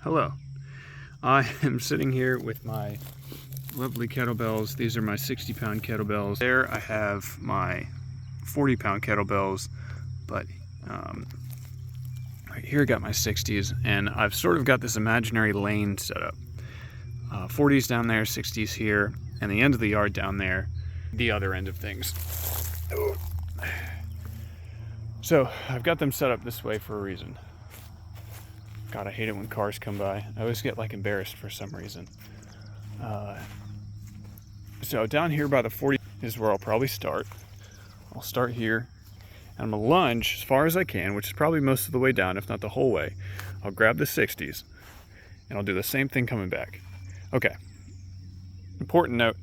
Hello. I am sitting here with my lovely kettlebells. These are my 60-pound kettlebells. There I have my 40-pound kettlebells, but right here I got my 60s, and I've sort of got this imaginary lane set up. 40s down there, 60s here, and the end of the yard down there, the other end of things. So I've got them set up this way for a reason. God, I hate it when cars come by. I always get like embarrassed for some reason. So down here by the 40 is where I'll probably start. I'll start here, and I'm gonna lunge as far as I can, which is probably most of the way down, if not the whole way. I'll grab the 60s, and I'll do the same thing coming back. Okay. Important note,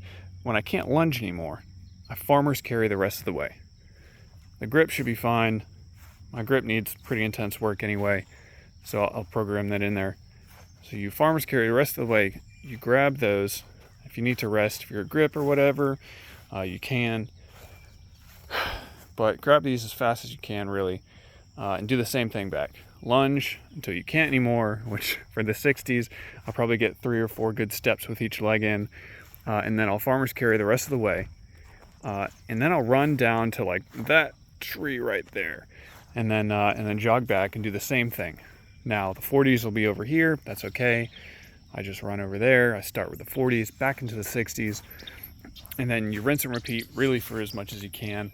when I can't lunge anymore, I farmer's carry the rest of the way. The grip should be fine. My grip needs pretty intense work anyway, so I'll program that in there. So you farmer's carry the rest of the way. You grab those. If you need to rest for your grip or whatever, you can. But grab these as fast as you can, really, and do the same thing back. Lunge until you can't anymore, which for the 60s, I'll probably get 3 or 4 good steps with each leg in, and then I'll farmer's carry the rest of the way. And then I'll run down to like that tree right there, and then jog back and do the same thing. Now the 40s will be over here. That's okay. I just run over there. I start with the 40s, back into the 60s, and then you rinse and repeat really for as much as you can.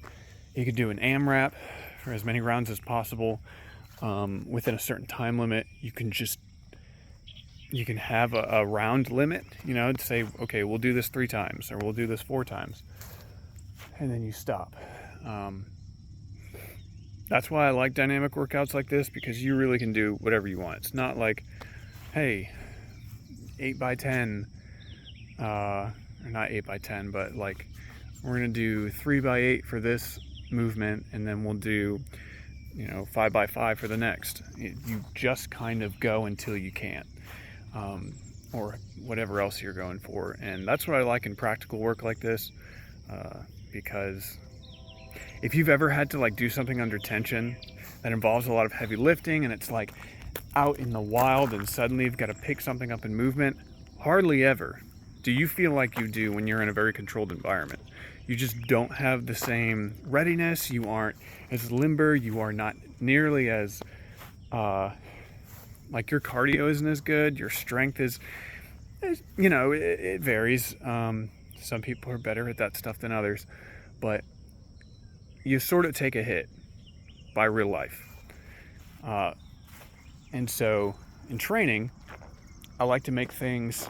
You could do an AMRAP for as many rounds as possible. Within a certain time limit, you can have a round limit, to say, okay, we'll do this 3 times, or we'll do this 4 times, and then you stop. That's why I like dynamic workouts like this, because you really can do whatever you want. It's not like, hey, 8x10, or not 8x10, but like we're gonna do 3x8 for this movement, and then we'll do 5x5 for the next. You just kind of go until you can't, or whatever else you're going for. And that's what I like in practical work like this, because if you've ever had to like do something under tension that involves a lot of heavy lifting, and it's like out in the wild and suddenly you've got to pick something up in movement, hardly ever do you feel like you do when you're in a very controlled environment. You just don't have the same readiness. You aren't as limber. You are not nearly as like your cardio isn't as good. Your strength is it varies. Some people are better at that stuff than others, but you sort of take a hit by real life. And so in training, I like to make things,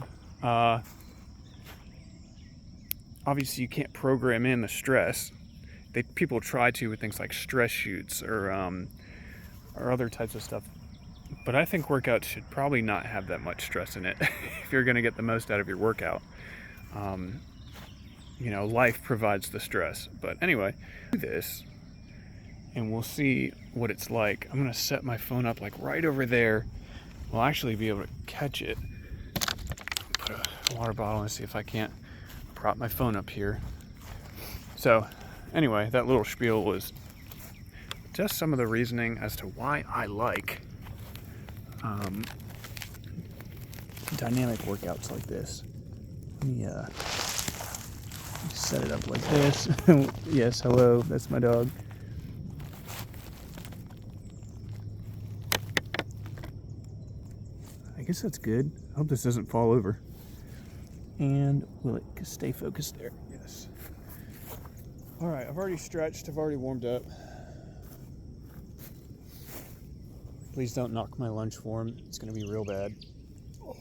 obviously you can't program in the stress. People try to with things like stress shoots or other types of stuff. But I think workouts should probably not have that much stress in it if you're going to get the most out of your workout. Life provides the stress. But anyway, do this, and we'll see what it's like. I'm going to set my phone up like right over there. We'll actually be able to catch it. Put a water bottle and see if I can't prop my phone up here. So anyway, that little spiel was just some of the reasoning as to why I like dynamic workouts like this. Let me set it up like this. Yes, hello, that's my dog. I guess that's good. I hope this doesn't fall over. And will it stay focused there? Yes. All right, I've already stretched. I've already warmed up. Please don't knock my lunch form. It's going to be real bad. Oh.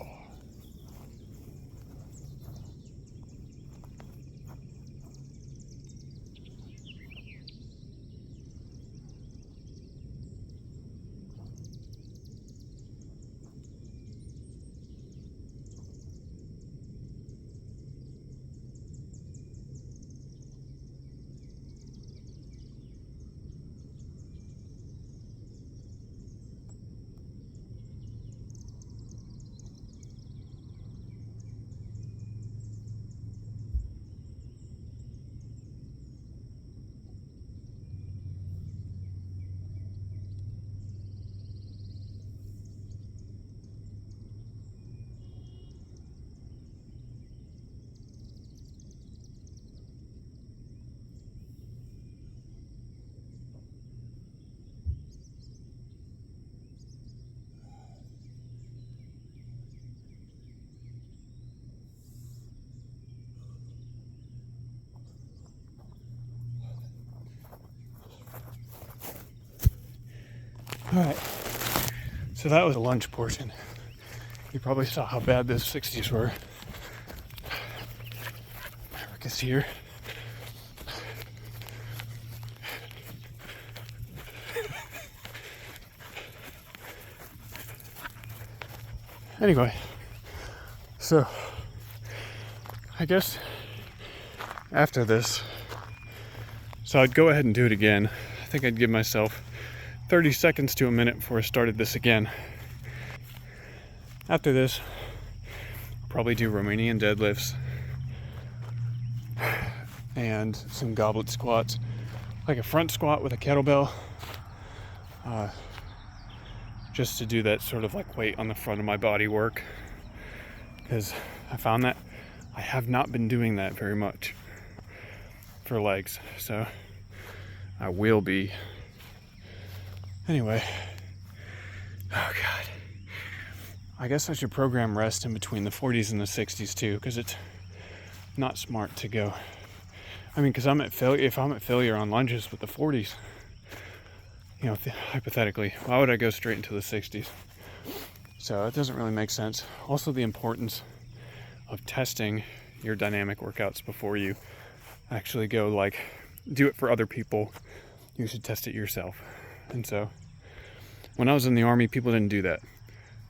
Alright, so that was a lunch portion. You probably saw how bad those 60s were. Eric is here. Anyway, so I guess after this, so I'd go ahead and do it again. I think I'd give myself 30 seconds to a minute before I started this again. After this, I'll probably do Romanian deadlifts and some goblet squats, like a front squat with a kettlebell, just to do that sort of like weight on the front of my body work, because I found that I have not been doing that very much for legs, so I will be. Anyway, oh God, I guess I should program rest in between the 40s and the 60s too, because it's not smart to go. I mean, because if I'm at failure on lunges with the 40s, you know, hypothetically, why would I go straight into the 60s? So it doesn't really make sense. Also, the importance of testing your dynamic workouts before you actually go like do it for other people. You should test it yourself. And so when I was in the Army, people didn't do that.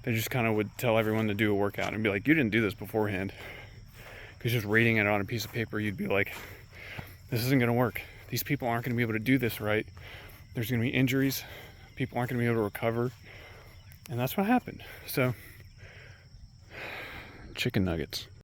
They just kind of would tell everyone to do a workout and be like, you didn't do this beforehand. Because just reading it on a piece of paper, you'd be like, this isn't going to work. These people aren't going to be able to do this right. There's going to be injuries. People aren't going to be able to recover. And that's what happened. So, chicken nuggets.